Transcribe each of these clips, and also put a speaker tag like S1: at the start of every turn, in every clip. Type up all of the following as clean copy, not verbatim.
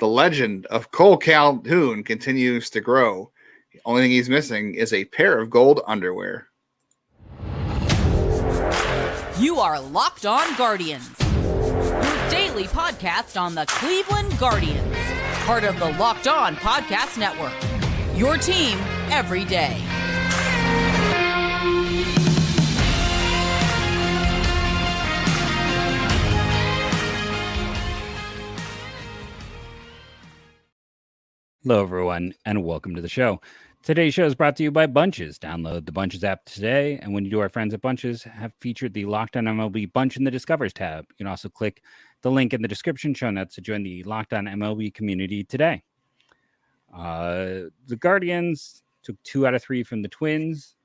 S1: the legend of Kole Calhoun continues to grow. The only thing he's missing is a pair of gold underwear.
S2: You are Locked On Guardians, your daily podcast on the Cleveland Guardians, part of the Locked On Podcast Network, your team every day.
S3: Hello, everyone, and welcome to the show. Today's show is brought to you by Bunches. Download the Bunches app today, and when you do, our friends at Bunches have featured the Locked On MLB Bunch in the Discovers tab. You can also click the link in the description show notes to join the Locked On MLB community today. The Guardians took 2 out of 3 from the Twins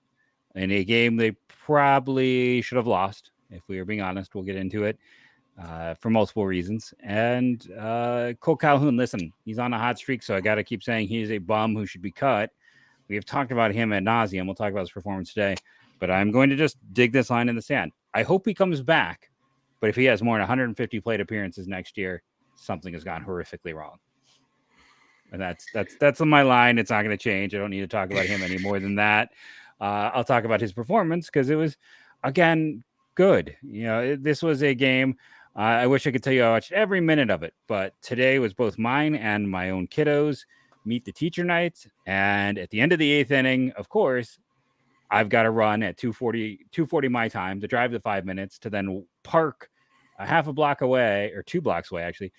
S3: in a game they probably should have lost. If we are being honest, we'll get into it. For multiple reasons. And Kole Calhoun, listen, he's on a hot streak, so I got to keep saying he's a bum who should be cut. We have talked about him ad nauseum. We'll talk about his performance today, but I'm going to just dig this line in the sand. I hope he comes back, but if he has more than 150 plate appearances next year, something has gone horrifically wrong. And that's my line. It's not going to change. I don't need to talk about him any more than that. I'll talk about his performance because it was, again, good. You know, this was a game. I wish I could tell you I watched every minute of it, but today was both mine and my own kiddos meet the teacher night. And at the end of the 8th inning, of course, I've got to run at 2:40 my time to drive the 5 minutes to then park a half a block away, or 2 blocks away, actually,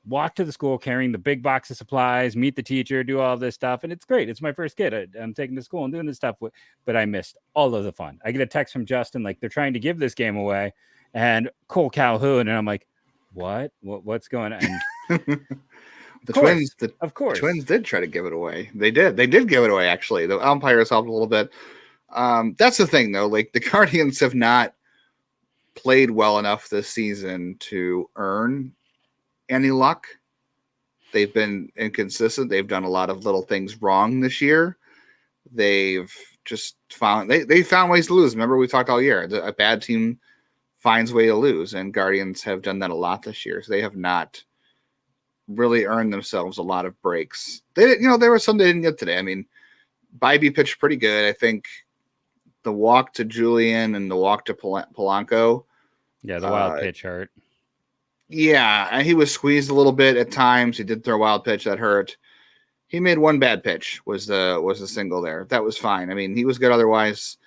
S3: walk to the school carrying the big box of supplies, meet the teacher, do all this stuff. And it's great. It's my first kid. I'm taking to school and doing this stuff, but I missed all of the fun. I get a text from Justin, like they're trying to give this game away. And Kole Calhoun, and I'm like, what's going on?
S1: Twins,
S3: of course,
S1: Twins did try to give it away. They did give it away. Actually, the umpires helped a little bit. That's the thing, though. Like the Guardians have not played well enough this season to earn any luck. They've been inconsistent. They've done a lot of little things wrong this year. They've just found they found ways to lose. Remember, we talked all year. A bad team finds a way to lose, and Guardians have done that a lot this year. So they have not really earned themselves a lot of breaks. There were some they didn't get today. I mean, Bibee pitched pretty good. I think the walk to Julian and the walk to Polanco.
S3: Yeah, the wild pitch hurt.
S1: Yeah, and he was squeezed a little bit at times. He did throw a wild pitch that hurt. He made one bad pitch, was the single there. That was fine. I mean, he was good otherwise.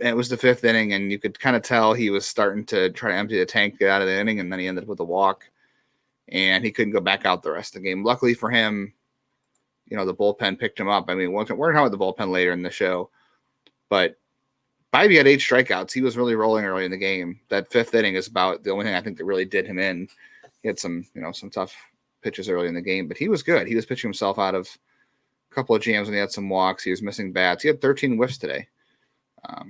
S1: It was the 5th inning, and you could kind of tell he was starting to try to empty the tank, get out of the inning, and then he ended up with a walk, and he couldn't go back out the rest of the game. Luckily for him, the bullpen picked him up. I mean, we're talking about the bullpen later in the show, but Bibee had 8 strikeouts. He was really rolling early in the game. That 5th inning is about the only thing I think that really did him in. He had some tough pitches early in the game, but he was good. He was pitching himself out of a couple of jams, and he had some walks. He was missing bats. He had 13 whiffs today.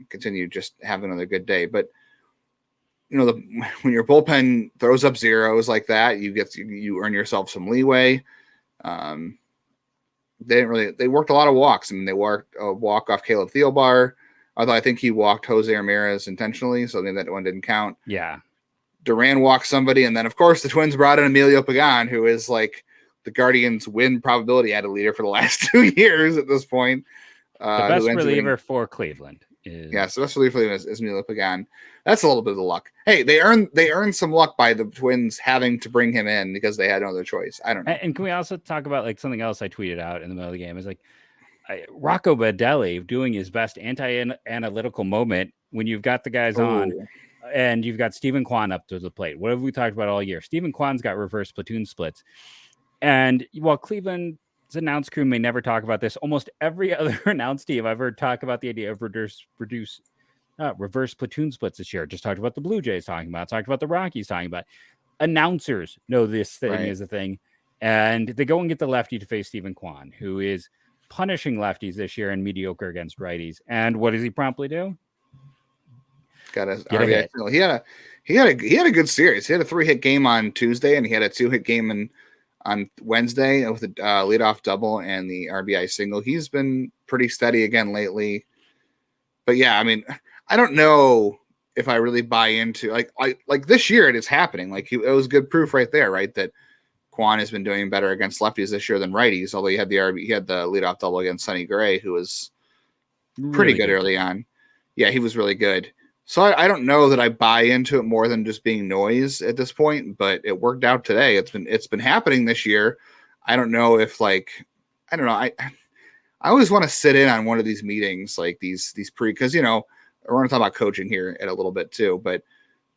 S1: Continued just having another good day. But, when your bullpen throws up zeros like that, you earn yourself some leeway. They worked a lot of walks. I mean, they worked a walk off Caleb Thielbar, although I think he walked Jose Ramirez intentionally, so maybe that one didn't count.
S3: Yeah.
S1: Duran walked somebody, and then, of course, the Twins brought in Emilio Pagan, who is like the Guardians' win probability added leader for the last 2 years at this point.
S3: The best reliever for Cleveland.
S1: So the best reliever is Emilio Pagan. That's a little bit of the luck. Hey, they earned some luck by the Twins having to bring him in because they had no other choice. I don't know.
S3: And can we also talk about like something else I tweeted out in the middle of the game? Is like Rocco Baldelli doing his best anti-analytical moment when you've got the guys on and you've got Stephen Kwan up to the plate. What have we talked about all year? Stephen Kwan's got reverse platoon splits. And while Cleveland's announce crew may never talk about this, almost every other announced team I've heard talk about the idea of reverse platoon splits this year. Just talked about the Blue Jays talking about the Rockies talking about. Announcers know this thing is a thing. And they go and get the lefty to face Stephen Kwan, who is punishing lefties this year and mediocre against righties. And what does he promptly do?
S1: Got a RBI. He had a good series. He had a 3-hit game on Tuesday, and he had a 2-hit game on Wednesday with the leadoff double and the RBI single. He's been pretty steady again lately. But yeah, I mean, I don't know if I really buy into like this year it is happening. Like it was good proof right there, right? That Kwan has been doing better against lefties this year than righties, although he had the leadoff double against Sonny Gray, who was pretty good early on. Yeah, he was really good. So I don't know that I buy into it more than just being noise at this point, but it worked out today. It's been happening this year. I don't know if I don't know. I always want to sit in on one of these meetings, like these because we're going to talk about coaching here in a little bit too, but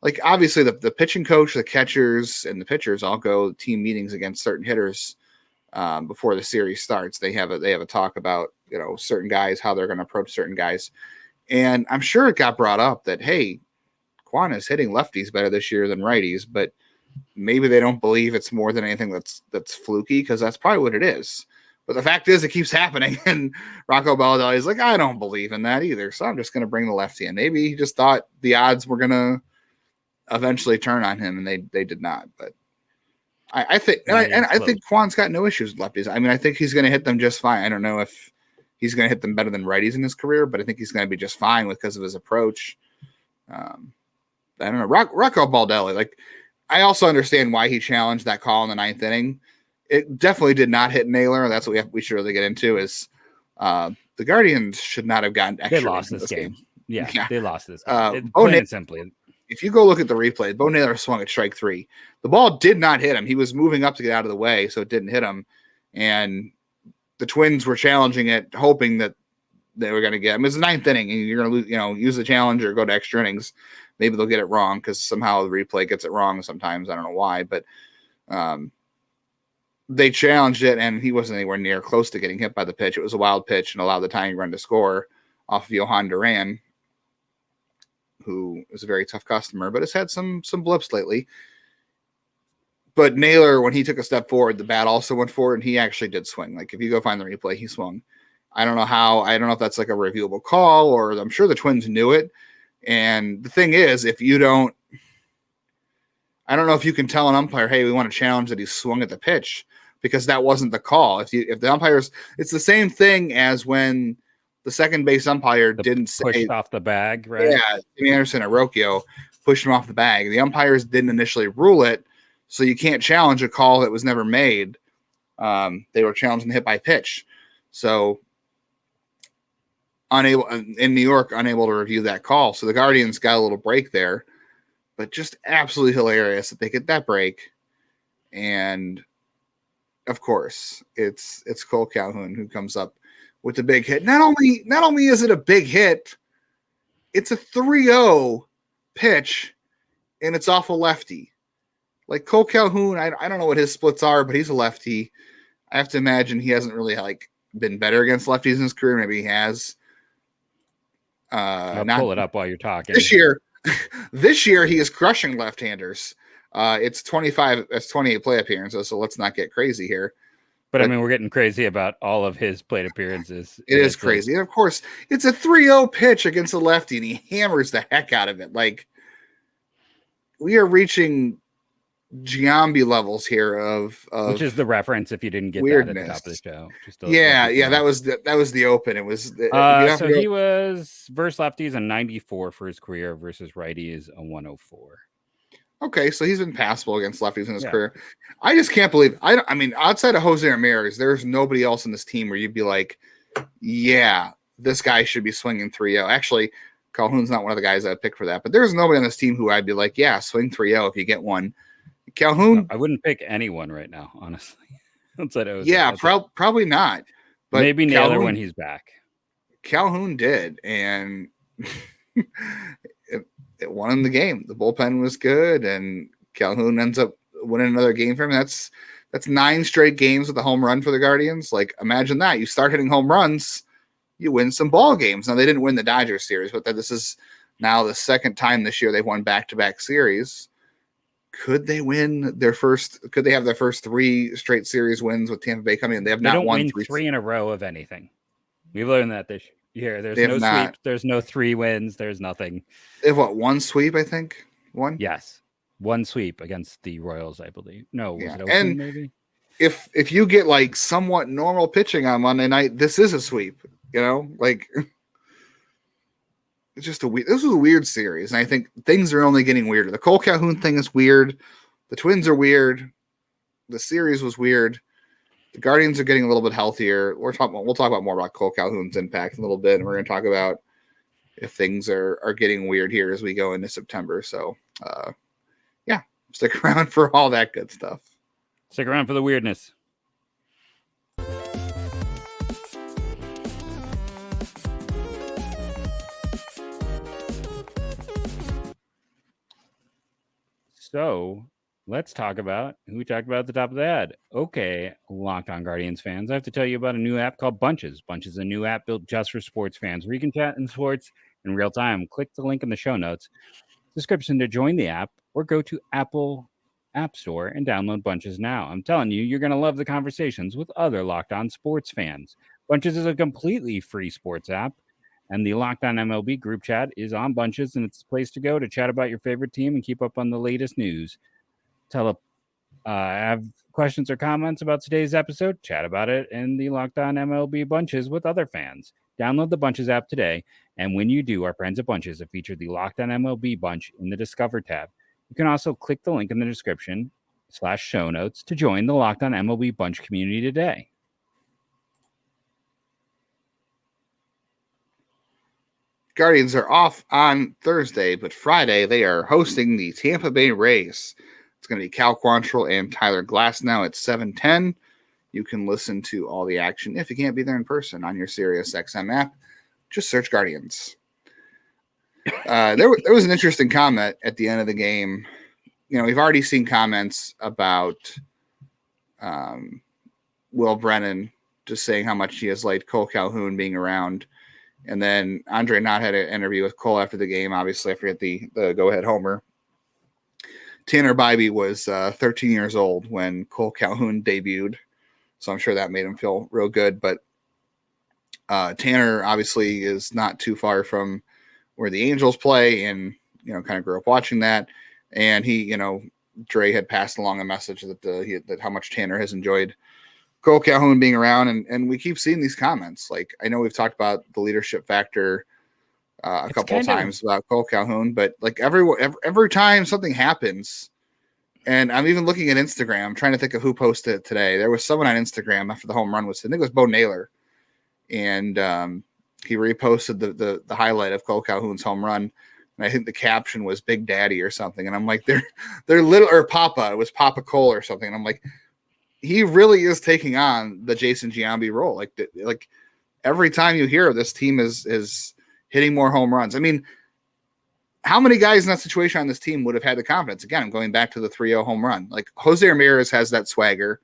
S1: like obviously the pitching coach, the catchers, and the pitchers all go team meetings against certain hitters before the series starts. They have a talk about certain guys, how they're going to approach certain guys. And I'm sure it got brought up that, hey, Kwan is hitting lefties better this year than righties, but maybe they don't believe it's more than anything that's fluky, because that's probably what it is. But the fact is, it keeps happening. And Rocco Baldelli is like, I don't believe in that either, so I'm just going to bring the lefty in. Maybe he just thought the odds were going to eventually turn on him, and they did not. But I think I think Kwan's got no issues with lefties. I mean, I think he's going to hit them just fine. I don't know if he's going to hit them better than righties in his career, but I think he's going to be just fine because of his approach. I don't know. Rocco Baldelli, like, I also understand why he challenged that call in the 9th inning. It definitely did not hit Naylor. That's what we should really get into is the Guardians should not have gotten extra.
S3: They lost this game. Yeah, they lost this game.
S1: Plain
S3: and simply.
S1: If you go look at the replay, Bo Naylor swung at strike 3. The ball did not hit him. He was moving up to get out of the way, so it didn't hit him. And the Twins were challenging it, hoping that they were going to get him. It's the 9th inning, and you're going to lose, use the challenge or go to extra innings. Maybe they'll get it wrong because somehow the replay gets it wrong sometimes. I don't know why, but they challenged it, and he wasn't anywhere near close to getting hit by the pitch. It was a wild pitch and allowed the tying run to score off of Johan Duran, who is a very tough customer, but has had some blips lately. But Naylor, when he took a step forward, the bat also went forward, and he actually did swing. Like, if you go find the replay, he swung. I don't know how. I don't know if that's like a reviewable call, or I'm sure the Twins knew it. And the thing is, if you don't, I don't know if you can tell an umpire, hey, we want to challenge that he swung at the pitch, because that wasn't the call. If the umpires, it's the same thing as when the second base umpire didn't
S3: pushed off the bag, right?
S1: Yeah, Jimmy Anderson and Rocchio pushed him off the bag. The umpires didn't initially rule it, so you can't challenge a call that was never made. They were challenging the hit by pitch. So in New York, unable to review that call. So the Guardians got a little break there, but just absolutely hilarious that they get that break. And of course, it's Kole Calhoun who comes up with the big hit. Not only is it a big hit, it's a 3-0 pitch, and it's off a lefty. Like, Kole Calhoun, I don't know what his splits are, but he's a lefty. I have to imagine he hasn't really been better against lefties in his career. Maybe he has.
S3: I'll pull it up while you're talking.
S1: This year he is crushing left-handers. It's 28 play appearances, so let's not get crazy here.
S3: But I mean, we're getting crazy about all of his plate appearances.
S1: It is crazy. And of course, it's a 3-0 pitch against a lefty, and he hammers the heck out of it. Like, we are reaching Giambi levels here of
S3: which is the reference if you didn't get
S1: weirdness.
S3: That at the top of the show.
S1: That was the open. It was
S3: so he was versus lefties a 94 for his career versus righties a 104.
S1: Okay, so he's been passable against lefties in his career. I just can't believe. I mean, outside of Jose Ramirez, there's nobody else in this team where you'd be like, yeah, this guy should be swinging 3-0. Actually, Calhoun's not one of the guys I'd pick for that, but there's nobody on this team who I'd be like, yeah, swing 3-0 if you get one. Calhoun,
S3: no, I wouldn't pick anyone right now, honestly.
S1: Probably not. But
S3: maybe Naylor when he's back.
S1: Calhoun did, and it won him the game. The bullpen was good, and Calhoun ends up winning another game for him. That's 9 straight games with a home run for the Guardians. Like, imagine that. You start hitting home runs, you win some ball games. Now, they didn't win the Dodgers series, but this is now the second time this year they've won back-to-back series. Could they win their first? Could they have their first 3 straight series wins with Tampa Bay coming in? They have not won
S3: 3 in a row of anything. We've learned that this year. There's no sweep. There's no 3 wins. There's nothing.
S1: They have one sweep? I think 1.
S3: Yes, 1 sweep against the Royals, I believe. No, was it Oakland,
S1: and
S3: maybe?
S1: If you get like somewhat normal pitching on Monday night, this is a sweep. Like. It's just this was a weird series, and I think things are only getting weirder. The Kole Calhoun thing is weird. The Twins are weird. the series was weird. The Guardians are getting a little bit healthier. We'll talk about more about Kole Calhoun's impact in a little bit, and we're going to talk about if things are getting weird here as we go into September. So, yeah, stick around for all that good stuff.
S3: Stick around for the weirdness. So let's talk about who we talked about at the top of the ad. Okay, Locked On Guardians fans, I have to tell you about a new app called Bunches. Bunches is a new app built just for sports fans where you can chat in sports in real time. Click the link in the show notes description to join the app or go to Apple App Store and download Bunches now. I'm telling you, you're going to love the conversations with other Locked On sports fans. Bunches is a completely free sports app. And the Locked On MLB group chat is on Bunches, and it's the place to go to chat about your favorite team and keep up on the latest news. Have questions or comments about today's episode? Chat about it in the Locked On MLB Bunches with other fans. Download the Bunches app today, and when you do, our friends at Bunches have featured the Locked On MLB Bunch in the Discover tab. You can also click the link in the description /show notes to join the Locked On MLB Bunch community today.
S1: Guardians are off on Thursday, but Friday they are hosting the Tampa Bay Rays. It's going to be Cal Quantrill and Tyler Glasnow at 7:10. You can listen to all the action if you can't be there in person on your Sirius XM app. Just search Guardians. There was an interesting comment at the end of the game. You know, we've already seen comments about Will Brennan just saying how much he has liked Kole Calhoun being around. And then Andre Knott had an interview with Cole after the game. Obviously, I forget the go-ahead homer. Tanner Bibee was 13 years old when Kole Calhoun debuted, so I'm sure that made him feel real good. But Tanner obviously is not too far from where the Angels play, and kind of grew up watching that. And he, Dre had passed along a message that how much Tanner has enjoyed Kole Calhoun being around, and we keep seeing these comments. Like, I know we've talked about the leadership factor a couple of times about Kole Calhoun, but like every time something happens, and I'm even looking at Instagram, I'm trying to think of who posted it today. There was someone on Instagram after the home run I think it was Bo Naylor, and he reposted the highlight of Kole Calhoun's home run, and I think the caption was Big Daddy or something, and I'm like, they're little, or Papa, it was Papa Cole or something, and I'm like, he really is taking on the Jason Giambi role. Like every time you hear this team is hitting more home runs. I mean, how many guys in that situation on this team would have had the confidence? Again, I'm going back to the 3-0 home run. Like, Jose Ramirez has that swagger.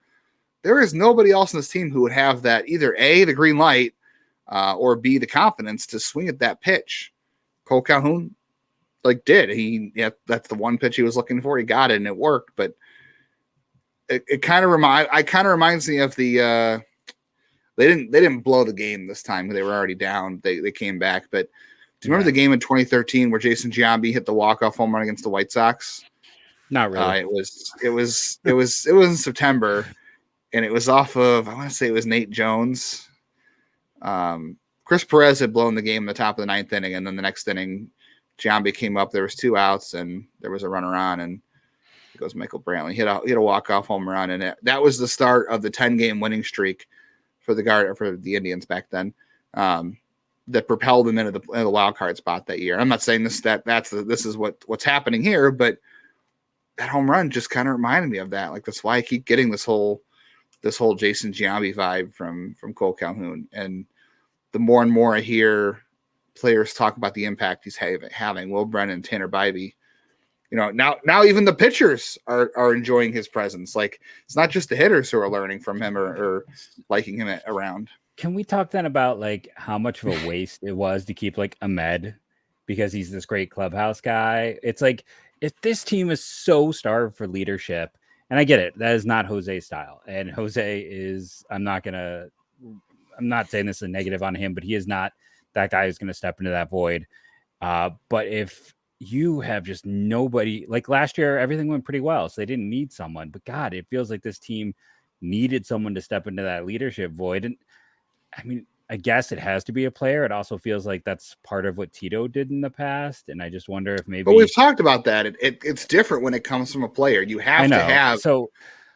S1: There is nobody else in this team who would have that, either A, the green light, or B, the confidence to swing at that pitch. Kole Calhoun did. That's the one pitch he was looking for. He got it and it worked, but it kind of reminds me of the they didn't blow the game this time. They were already down. They came back. But do you remember the game in 2013 where Jason Giambi hit the walk-off home run against the White Sox?
S3: Not really.
S1: It was in September, and it was off of, I want to say it was Nate Jones. Chris Perez had blown the game in the top of the ninth inning, and then the next inning, Giambi came up. There was 2 outs, and there was a runner on, and goes Michael Brantley, hit a walk-off home run, and that was the start of the 10-game winning streak for the Indians back then, that propelled them into the wild card spot that year. I'm not saying this is what's happening here, but that home run just kind of reminded me of that. Like, that's why I keep getting this whole Jason Giambi vibe from Kole Calhoun. And the more and more I hear players talk about the impact he's having, Will Brennan, Tanner Bibee, now even the pitchers are enjoying his presence. Like, it's not just the hitters who are learning from him or liking him around.
S3: Can we talk then about like how much of a waste it was to keep like Ahmed, because he's this great clubhouse guy? It's like, if this team is so starved for leadership, and I get it, that is not Jose's style. And Jose is, I'm not saying this is a negative on him, but he is not that guy who's going to step into that void. But if you have just nobody, like last year, everything went pretty well, so they didn't need someone. But God, it feels like this team needed someone to step into that leadership void. And I mean, I guess it has to be a player. It also feels like that's part of what Tito did in the past. And I just wonder if maybe.
S1: But we've talked about that. It's different when it comes from a player. You have to have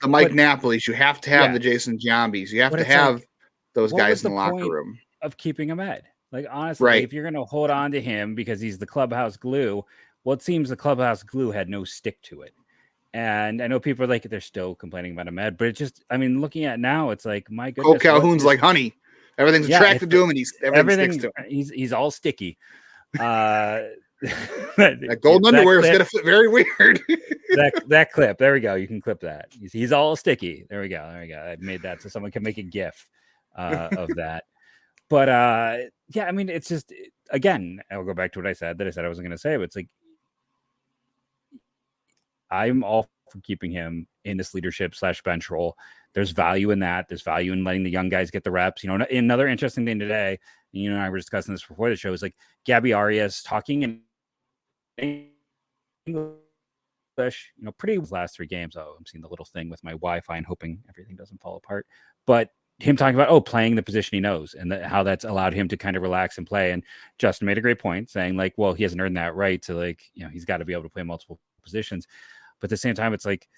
S1: the Mike Napoli's. You have to have the Jason Giambis. You have to have those guys in the locker room.
S3: Of keeping him Ed. Like, honestly, if you're going to hold on to him because he's the clubhouse glue, well, it seems the clubhouse glue had no stick to it. And I know people are like, they're still complaining about him, Ed, but it just, I mean, looking at now, it's like, my goodness.
S1: Kole Calhoun's like honey. Everything's attracted to him, and everything sticks to him.
S3: He's all sticky.
S1: That golden underwear is going to fit very weird.
S3: that clip. There we go. You can clip that. He's all sticky. There we go. I made that so someone can make a GIF of that. But yeah, I mean, it's just, again, I'll go back to what I said I wasn't going to say, but it's like, I'm all for keeping him in this leadership / bench role. There's value in that. There's value in letting the young guys get the reps. You know, another interesting thing today, you and I were discussing this before the show, is like Gabby Arias talking in English, you know, pretty last 3 games. Oh, I'm seeing the little thing with my Wi-Fi and hoping everything doesn't fall apart. But him talking about, playing the position he knows and how that's allowed him to kind of relax and play. And Justin made a great point saying like, well, he hasn't earned that right to like, you know, he's got to be able to play multiple positions. But at the same time, it's like,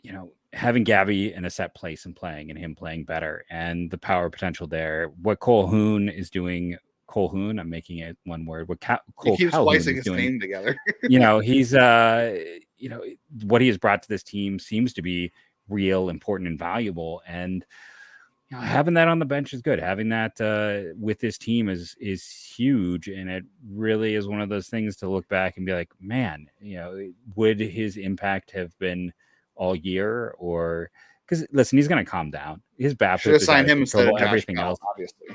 S3: you know, having Gabby in a set place and him playing better and the power potential there. What Calhoun is doing, I'm making it one word. What Kole
S1: keeps
S3: Calhoun
S1: splicing his name together.
S3: You know, he's you know, what he has brought to this team seems to be real, important, and valuable. And you know, having that on the bench is good. Having that with this team is huge, and it really is one of those things to look back and be like, man, you know, would his impact have been all year? Or because listen, he's going to calm down. His BAP
S1: should have signed him instead of
S3: everything
S1: Bell,
S3: else,
S1: obviously.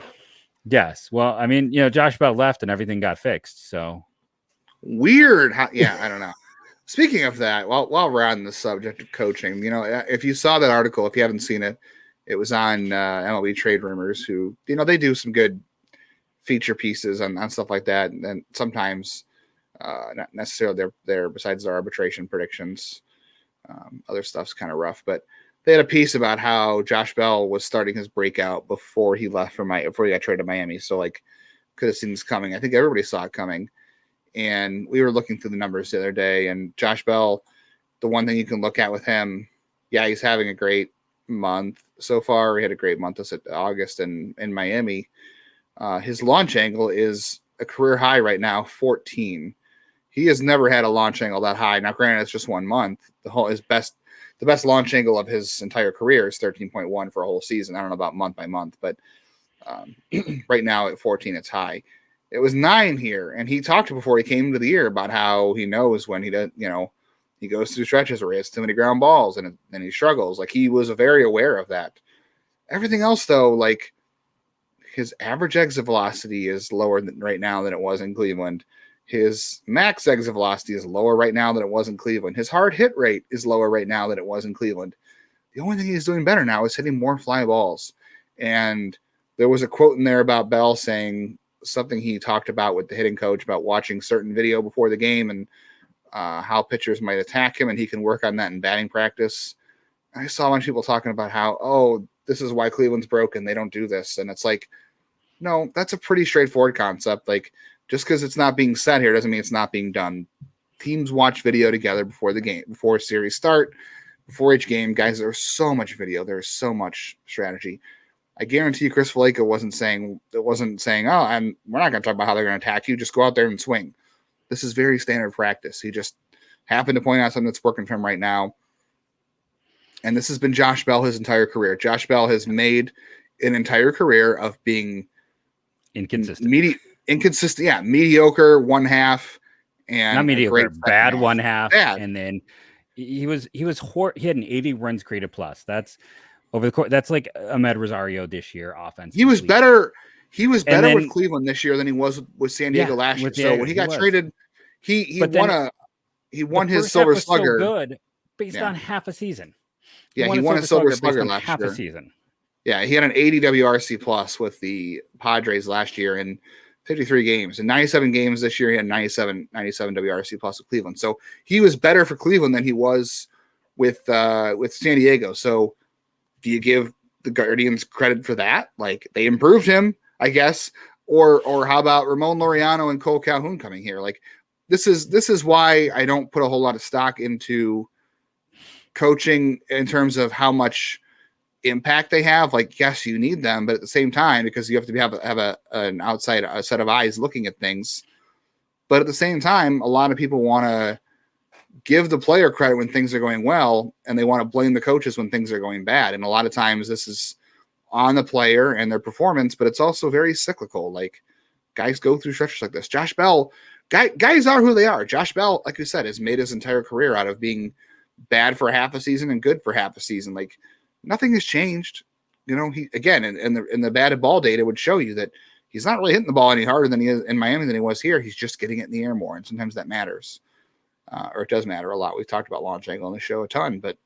S3: Yes, well, I mean, you know, Josh Bell left and everything got fixed. So
S1: weird. Yeah, I don't know. Speaking of that, while we're on the subject of coaching, you know, if you saw that article, if you haven't seen it, it was on MLB Trade Rumors, who, you know, they do some good feature pieces on stuff like that. And sometimes not necessarily they're besides their arbitration predictions. Other stuff's kind of rough, but they had a piece about how Josh Bell was starting his breakout before he left before he got traded to Miami. So like, could have seen this coming. I think everybody saw it coming. And we were looking through the numbers the other day, and Josh Bell, the one thing you can look at with him, yeah, he's having a great month so far. He had a great month this August in Miami. His launch angle is a career high right now, 14. He has never had a launch angle that high. Now, granted, it's just 1 month. The best launch angle of his entire career is 13.1 for a whole season. I don't know about month by month, but right now at 14, it's high. It was 9 here, and he talked before he came to the year about how he knows when he does, you know, he goes through stretches where he has too many ground balls and he struggles. Like, he was very aware of that. Everything else, though, like his average exit velocity is lower right now than it was in Cleveland. His max exit velocity is lower right now than it was in Cleveland. His hard hit rate is lower right now than it was in Cleveland. The only thing he's doing better now is hitting more fly balls. And there was a quote in there about Bell saying something he talked about with the hitting coach about watching certain video before the game and how pitchers might attack him, and he can work on that in batting practice. I saw a bunch of people talking about how, this is why Cleveland's broken. They don't do this. And it's like, no, that's a pretty straightforward concept. Like, just because it's not being said here doesn't mean it's not being done. Teams watch video together before the game, before series start, before each game. Guys, there's so much video. There's so much strategy. I guarantee you Chris Vallejo wasn't saying, we're not going to talk about how they're going to attack you. Just go out there and swing. This is very standard practice. He just happened to point out something that's working for him right now. And this has been Josh Bell his entire career. Josh Bell has made an entire career of being
S3: inconsistent.
S1: Mediocre 1/2, and
S3: not mediocre, bad 1/2.
S1: Bad.
S3: And then he had an 80 runs created plus. That's over the course. That's like Ahmed Rosario this year offense.
S1: He was better. He was better with Cleveland this year than he was with San Diego last year. So when he got traded, he won his Silver Slugger.
S3: So good based on half a season.
S1: Yeah, he won a Silver Slugger last
S3: half
S1: year.
S3: A season.
S1: Yeah, he had an 80 WRC plus with the Padres last year in 53 games. In 97 games this year, he had 97 WRC plus with Cleveland. So he was better for Cleveland than he was with San Diego. So do you give the Guardians credit for that? Like, they improved him, I guess. Or how about Ramon Laureano and Kole Calhoun coming here? Like, this is why I don't put a whole lot of stock into coaching in terms of how much impact they have. Like, yes, you need them, but at the same time, because you have to have an outside a set of eyes looking at things. But at the same time, a lot of people want to give the player credit when things are going well, and they want to blame the coaches when things are going bad. And a lot of times this is on the player and their performance, but it's also very cyclical. Like, guys go through stretches like this. Josh Bell, guys are who they are. Josh Bell, like you said, has made his entire career out of being bad for half a season and good for half a season. Like, nothing has changed. You know, he, again, in the batted ball data would show you that he's not really hitting the ball any harder than he is in Miami than he was here. He's just getting it in the air more. And sometimes that matters. Or it does matter a lot. We've talked about launch angle on the show a ton, but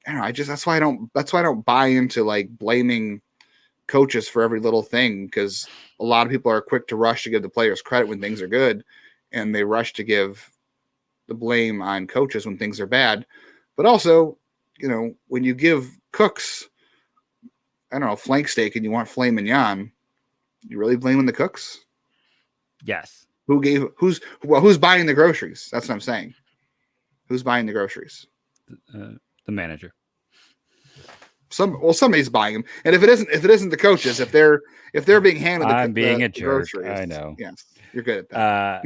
S1: I don't know. That's why I don't buy into like blaming coaches for every little thing, because a lot of people are quick to rush to give the players credit when things are good, and they rush to give the blame on coaches when things are bad. But also, you know, when you give cooks, I don't know, flank steak and you want filet mignon, you really blaming the cooks?
S3: Yes.
S1: Who's buying the groceries? That's what I'm saying. Who's buying the groceries?
S3: The manager.
S1: Somebody's buying them. And if it isn't the coaches, if they're being handed
S3: I'm being a
S1: the
S3: jerk.
S1: groceries,
S3: I know.
S1: Yes, you're good at that.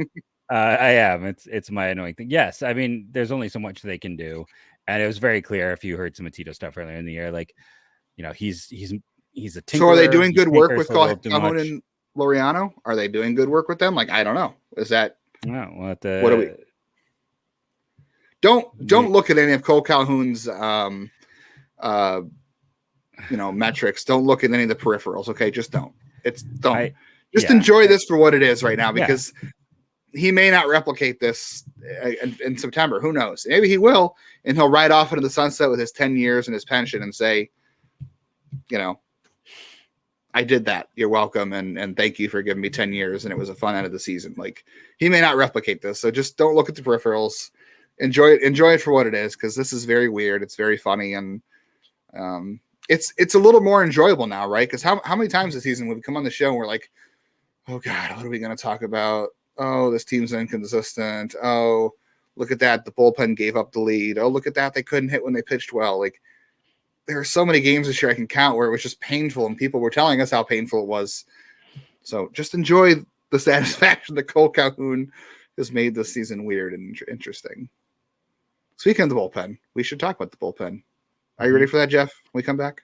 S3: I am. It's my annoying thing. Yes, I mean, there's only so much they can do, and it was very clear if you heard some Tito stuff earlier in the year, like, you know, he's a tinkerer.
S1: So are they doing good work with
S3: Calhoun
S1: and Laureano? Are they doing good work with them? Like, I don't know. Is that
S3: no?
S1: What do we? Don't look at any of Kole Calhoun's metrics. Don't look at any of the peripherals. Okay, just don't. Enjoy this for what it is right now, because he may not replicate this in September. Who knows? Maybe he will, and he'll ride off into the sunset with his 10 years and his pension and say, you know, I did that. You're welcome. And thank you for giving me 10 years. And it was a fun end of the season. Like, he may not replicate this. So just don't look at the peripherals. Enjoy it for what it is. Cause this is very weird. It's very funny. And it's a little more enjoyable now, right? Cause how many times this season we come on the show and we're like, oh God, what are we going to talk about? Oh, this team's inconsistent. Oh, look at that. The bullpen gave up the lead. Oh, look at that. They couldn't hit when they pitched well. Like, there are so many games this year I can count where it was just painful and people were telling us how painful it was. So just enjoy the satisfaction that Kole Calhoun has made this season weird and interesting. Speaking of the bullpen, we should talk about the bullpen. Are you ready for that, Jeff? When we come back?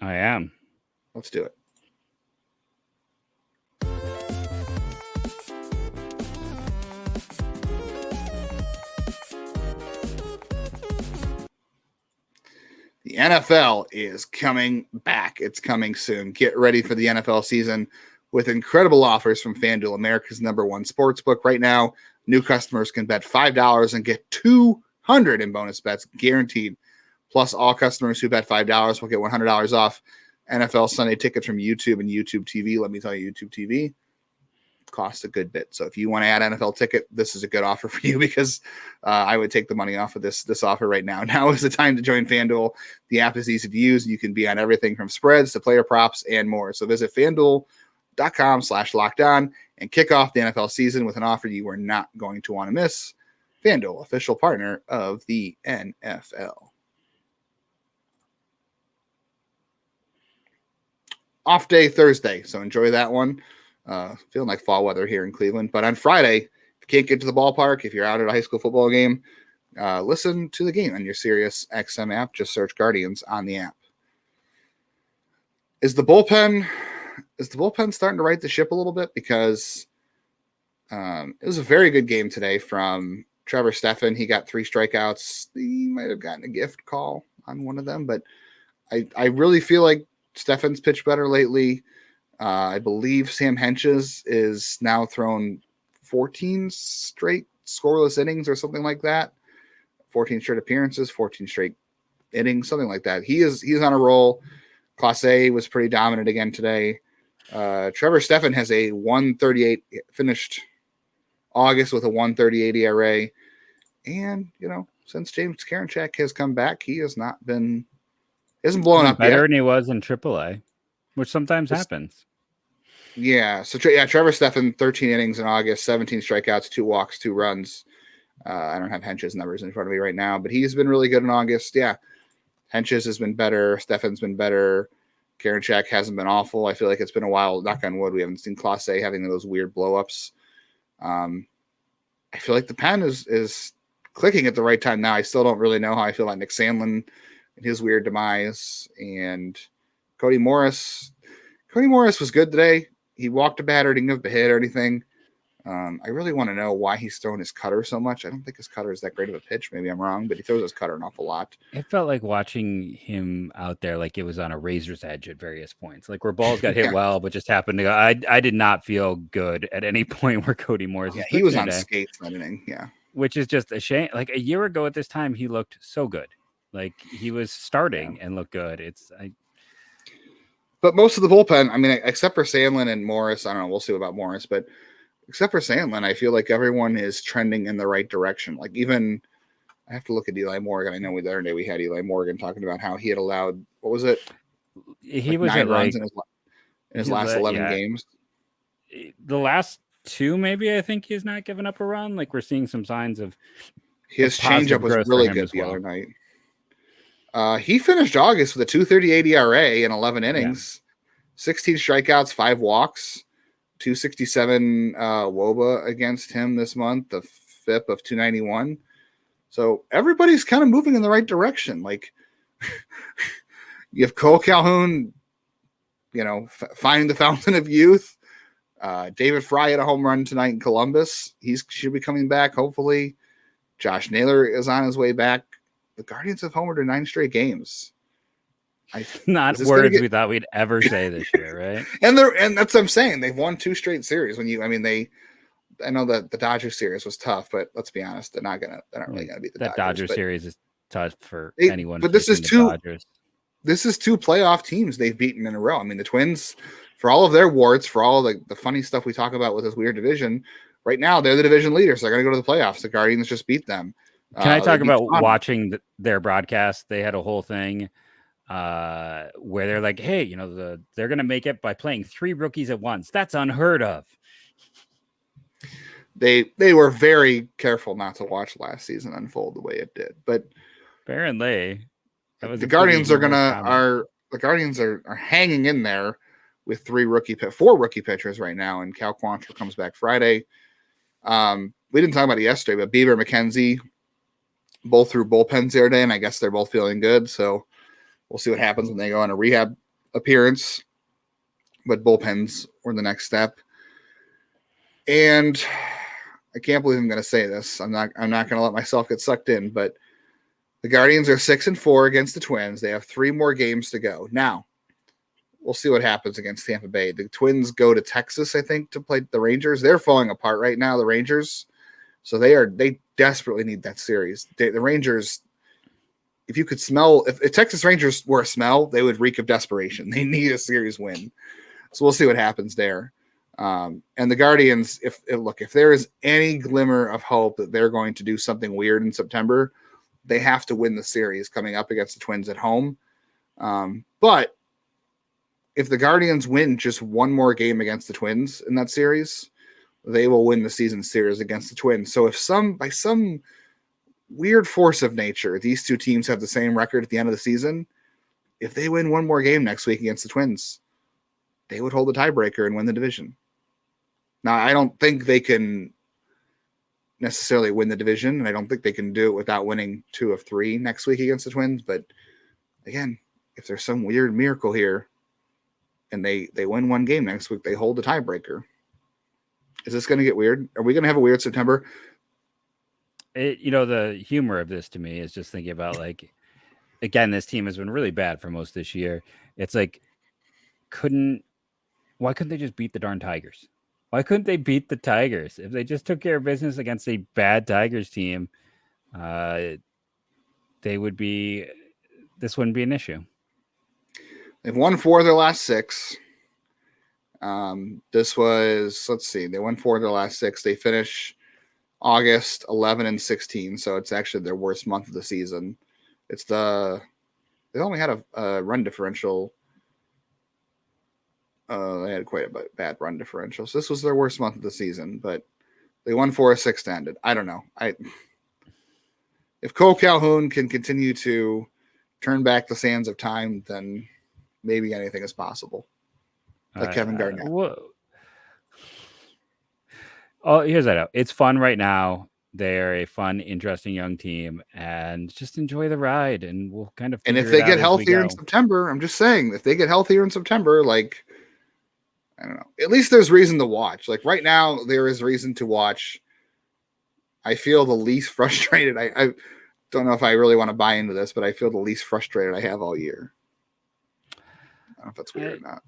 S3: I am.
S1: Let's do it. The NFL is coming back. It's coming soon. Get ready for the NFL season with incredible offers from FanDuel, America's #1 sportsbook. Right now, new customers can bet $5 and get $200 in bonus bets guaranteed. Plus, all customers who bet $5 will get $100 off NFL Sunday tickets from YouTube and YouTube TV. Let me tell you, YouTube TV costs a good bit. So if you want to add NFL ticket, this is a good offer for you, because I would take the money off of this offer right now. Now is the time to join FanDuel. The app is easy to use. You can be on everything from spreads to player props and more. So visit FanDuel.com/lockedon and kick off the NFL season with an offer you are not going to want to miss. FanDuel, official partner of the NFL. Off day Thursday, so enjoy that one. Feeling like fall weather here in Cleveland. But on Friday, if you can't get to the ballpark, if you're out at a high school football game, listen to the game on your Sirius XM app. Just search Guardians on the app. Is the bullpen starting to right the ship a little bit? Because it was a very good game today from Trevor Stephan. He got 3 strikeouts. He might have gotten a gift call on one of them, but I really feel like Stephan's pitched better lately. I believe Sam Henches is now thrown 14 straight scoreless innings or something like that. 14 straight appearances, 14 straight innings, something like that. He's on a roll. Clase was pretty dominant again today. Trevor Stephan has a 1.38, finished August with a 1.38 ERA. And, you know, since James Karinchak has come back, he hasn't blown up
S3: better
S1: yet.
S3: than he was in AAA, which sometimes happens.
S1: Yeah. So Trevor Stephan, 13 innings in August, 17 strikeouts, 2 walks, 2 runs. I don't have Hench's numbers in front of me right now, but he's been really good in August. Yeah, Hench's has been better. Stefan's been better. Karinchak hasn't been awful. I feel like it's been a while. Knock on wood, we haven't seen Clase having those weird blow-ups. I feel like the pen is clicking at the right time now. I still don't really know how I feel about Nick Sandlin and his weird demise. And Cody Morris. Cody Morris was good today. He walked a batter, didn't give a hit or anything. I really want to know why he's throwing his cutter so much. I don't think his cutter is that great of a pitch. Maybe I'm wrong, but he throws his cutter an awful lot.
S3: It felt like watching him out there like it was on a razor's edge at various points, like where balls got hit well, but just happened to go. I did not feel good at any point where Cody Morris was
S1: he was on
S3: today,
S1: skates that inning. Yeah.
S3: Which is just a shame. Like a year ago at this time, he looked so good. Like he was starting and looked good.
S1: But most of the bullpen, I mean, except for Sandlin and Morris, I don't know. We'll see about Morris, but except for Sandlin, I feel like everyone is trending in the right direction. Like even I have to look at Eli Morgan. I know the other day we had Eli Morgan talking about how he had allowed, what was it?
S3: He was 9
S1: runs in his last 11 games.
S3: The last 2, maybe, I think he's not given up a run. Like we're seeing some signs of
S1: his changeup was really good the other night. He finished August with a 2.38 ERA in 11 innings, 16 strikeouts, 5 walks, 267 WOBA against him this month, the FIP of 291. So everybody's kind of moving in the right direction. Like you have Kole Calhoun, finding the fountain of youth. David Fry had a home run tonight in Columbus. He should be coming back, hopefully. Josh Naylor is on his way back. The Guardians have homered in 9 straight games.
S3: Not words we thought we'd ever say this year, right?
S1: and that's what I'm saying. They've won 2 straight series. I know that the Dodgers series was tough, but let's be honest, they're not really gonna beat the Dodgers.
S3: That Dodgers series is tough for anyone.
S1: But this is 2 playoff teams they've beaten in a row. I mean, the Twins, for all of their warts, for all the funny stuff we talk about with this weird division, right now they're the division leaders. They're going to go to the playoffs. The Guardians just beat them.
S3: Can I talk about watching their broadcast? They had a whole thing where they're like, hey, they're going to make it by playing 3 rookies at once. That's unheard of.
S1: They were very careful not to watch last season unfold the way it did. But
S3: apparently
S1: the Guardians are hanging in there with 4 rookie pitchers right now, and Cal Quantrill comes back Friday. We didn't talk about it yesterday, but Bieber and McKenzie both threw bullpens the other day, and I guess they're both feeling good. So we'll see what happens when they go on a rehab appearance. But bullpens were the next step. And I can't believe I'm going to say this. I'm not going to let myself get sucked in, but the Guardians are 6-4 against the Twins. They have 3 more games to go. Now, we'll see what happens against Tampa Bay. The Twins go to Texas, I think, to play the Rangers. They're falling apart right now, the Rangers. So they desperately need that series. The Rangers, if you could smell, if Texas Rangers were a smell, they would reek of desperation. They need a series win. So we'll see what happens there. And the Guardians, if there is any glimmer of hope that they're going to do something weird in September, they have to win the series coming up against the Twins at home. But if the Guardians win just 1 more game against the Twins in that series, they will win the season series against the Twins. So if by some weird force of nature, these 2 teams have the same record at the end of the season, if they win 1 more game next week against the Twins, they would hold the tiebreaker and win the division. Now, I don't think they can necessarily win the division, and I don't think they can do it without winning 2 of 3 next week against the Twins. But again, if there's some weird miracle here and they win 1 game next week, they hold the tiebreaker. Is this going to get weird? Are we going to have a weird September?
S3: The humor of this to me is just thinking about, like, again, this team has been really bad for most this year. It's like, why couldn't they just beat the darn Tigers? Why couldn't they beat the Tigers? If they just took care of business against a bad Tigers team, this wouldn't be an issue.
S1: They've won 4 of their last 6. This was, let's see, they won 4 of their last 6. They finish August 11-16, so it's actually their worst month of the season. They only had a run differential. They had quite a bad run differential, so this was their worst month of the season. But they won 4 of 6 to end it. I don't know. if Kole Calhoun can continue to turn back the sands of time, then maybe anything is possible. Like Kevin Garnett.
S3: Here's that out. It's fun right now. They're a fun, interesting young team, and just enjoy the ride. And we'll kind of.
S1: And if they get healthier in September, I'm just saying, if they get healthier in September, like, I don't know. At least there's reason to watch. Like right now, there is reason to watch. I feel the least frustrated. I don't know if I really want to buy into this, but I feel the least frustrated I have all year. I don't know if that's weird or not.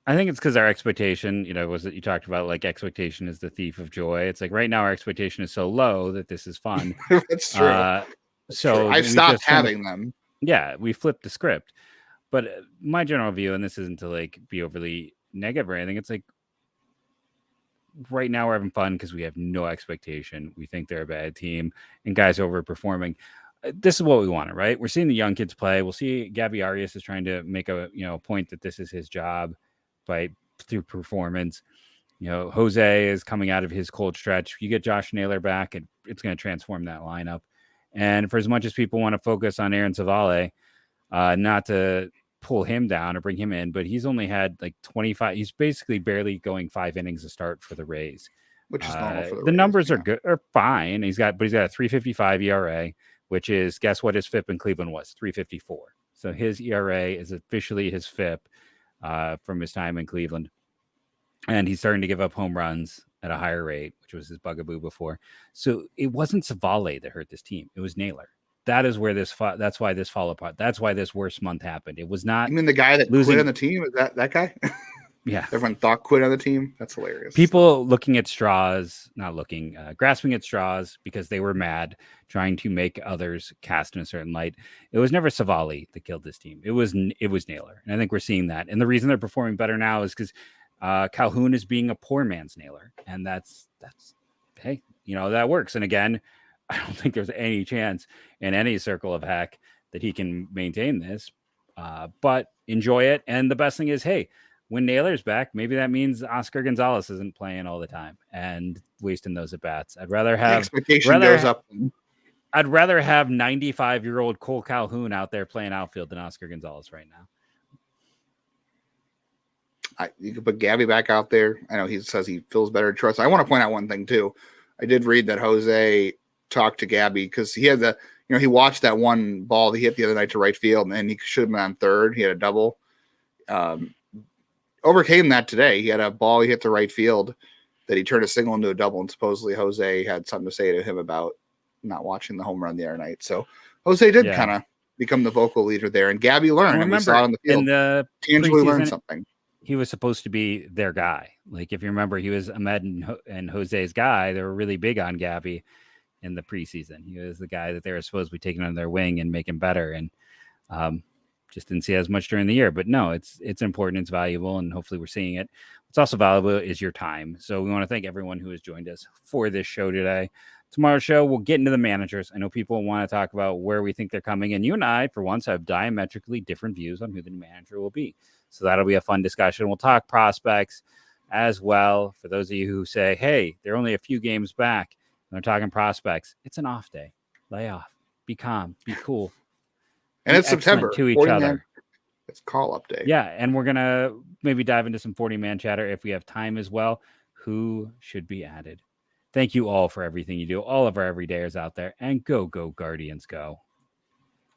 S3: I think it's because our expectation, was that you talked about, like, expectation is the thief of joy. It's like right now our expectation is so low that this is fun.
S1: That's true.
S3: So
S1: I've stopped having them.
S3: Yeah, we flipped the script. But my general view, and this isn't to like be overly negative or anything, it's like right now we're having fun because we have no expectation. We think they're a bad team and guys overperforming. This is what we wanted, right? We're seeing the young kids play. We'll see Gabby Arias is trying to make a point that this is his job through performance. Jose is coming out of his cold stretch. You get Josh Naylor back, and it's going to transform that lineup. And for as much as people want to focus on Aaron Savale, not to pull him down or bring him in, but he's only had like 25. He's basically barely going 5 innings a start for the Rays,
S1: which is normal for the
S3: Rays. Numbers
S1: are
S3: good, are fine. He's got a 3.55 ERA, which is, guess what his FIP in Cleveland was? 3.54. So his ERA is officially his FIP from his time in Cleveland. And he's starting to give up home runs at a higher rate, which was his bugaboo before. So it wasn't Savale that hurt this team. It was Naylor. That is where that's why this fall apart. That's why this worst month happened. It was not.
S1: You mean the guy that quit on the team? Is that guy?
S3: Yeah.
S1: Everyone thought quit on the team. That's hilarious.
S3: People looking at straws, grasping at straws because they were mad, trying to make others cast in a certain light. It was never Savale that killed this team. It was Naylor. And I think we're seeing that. And the reason they're performing better now is because Calhoun is being a poor man's Naylor. And that's, hey, that works. And again, I don't think there's any chance in any circle of heck that he can maintain this, but enjoy it. And the best thing is, hey, when Naylor's back, maybe that means Oscar Gonzalez isn't playing all the time and wasting those at bats. I'd rather have
S1: expectation goes up.
S3: I'd rather have 95-year-old Kole Calhoun out there playing outfield than Oscar Gonzalez right now.
S1: You could put Gabby back out there. I know he says he feels better to trust. I want to point out one thing too. I did read that Jose talked to Gabby because he had he watched that one ball he hit the other night to right field, and he should have been on third. He had a double. Overcame that today. He had a ball he hit to right field that he turned a single into a double, and supposedly Jose had something to say to him about not watching the home run the other night. So Jose did kind of become the vocal leader there, and Gabby learned.
S3: Remember,
S1: we saw it on the field. Tangibly learned something.
S3: He was supposed to be their guy. Like, if you remember, he was Ahmed and Jose's guy. They were really big on Gabby in the preseason. He was the guy that they were supposed to be taking under their wing and making better. And just didn't see as much during the year. But no, it's important, it's valuable, and hopefully we're seeing it. What's also valuable is your time. So we want to thank everyone who has joined us for this show today. Tomorrow's show, we'll get into the managers. I know people want to talk about where we think they're coming, and you and I, for once, have diametrically different views on who the new manager will be. So that'll be a fun discussion. We'll talk prospects as well. For those of you who say, hey, they're only a few games back, and they're talking prospects, it's an off day. Lay off. Be calm. Be cool.
S1: And it's September.
S3: To each other.
S1: It's call up day.
S3: Yeah, and we're going to maybe dive into some 40-man chatter if we have time as well. Who should be added? Thank you all for everything you do. All of our everydayers out there. And go, Guardians, go.